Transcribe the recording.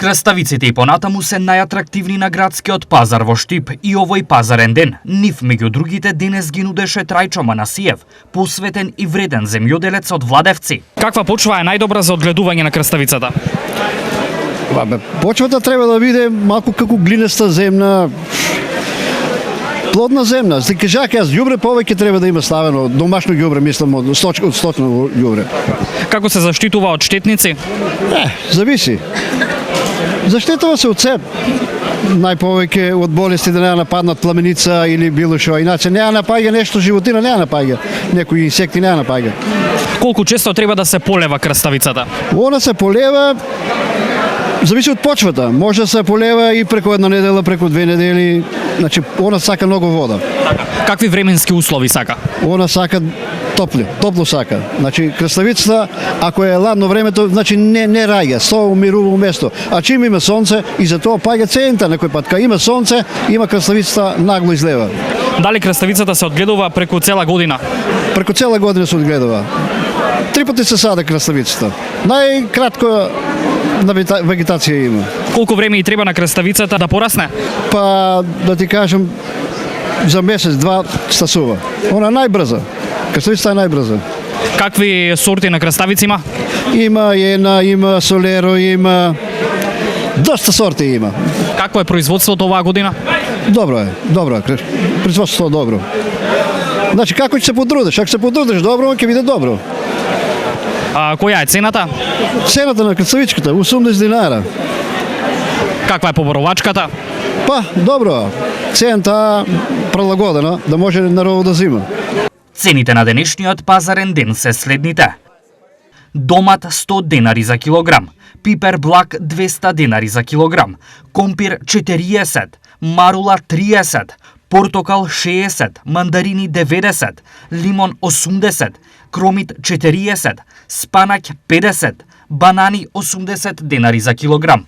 Краставиците и понатаму се најатрактивни на градскиот пазар во Штип и овој пазарен ден. Нив меѓу другите денес ги нудеше Трајчо Манасиев, посветен и вреден земјоделец од Владевци. Каква почва е најдобра за одгледување на краставицата? Почвата треба да биде малку како глинеста земна, плодна земна. Се кажак јас ѓубре повеќе треба да има ставено, домашно ѓубре, мислам од сточно ѓубре. Како се заштитува од штетници? Зависи. Заштитува се од себ. Најповеќе од болести да не нападнат пламеница или било што, иначе не напаѓа нешто, животина не напаѓа, некои инсекти не напаѓа. Колку често треба да се полева краставицата? Она се полева, зависи од почвата. Може да се полева и преку една недела, преку 2 недели. Значи, она сака многу вода. Какви временски услови сака? Она сака топло сака. Значи, краставицата, ако е ладно времето, значи не раѓа, со умирува место. А чим има сонце, и за тоа паѓа цента некој пат. Кога има сонце, има краставицата нагло излева. Дали краставицата се одгледува преку цела година? Преку цела година се одгледува. 3 пати се саде краставицата. Најкратко на вегетација има. Колку време и треба на краставицата да порасне? Па, да ти кажам, за месец, 2 стасува. Она најбрза. Краставицата е најбрза. Какви сорти на краставици има? Има Јена, има Солеро, има доста сорти има. Какво е производството оваа година? Добро е. Производството е добро. Значи, како ќе се потрудиш? Ако се потрудиш добро, ќе биде добро. Која е цената? Цената на краставичката 80 динара. Каква е поборовачката? Па, добро. Цената прилагодена да може народот да зима. Цените на денешниот пазарен ден се следните. Домат 100 денари за килограм, пипер блак 200 денари за килограм, компир 40, марула 30, портокал 60, мандарини 90, лимон 80, кромит 40, спанаќ 50, банани 80 денари за килограм.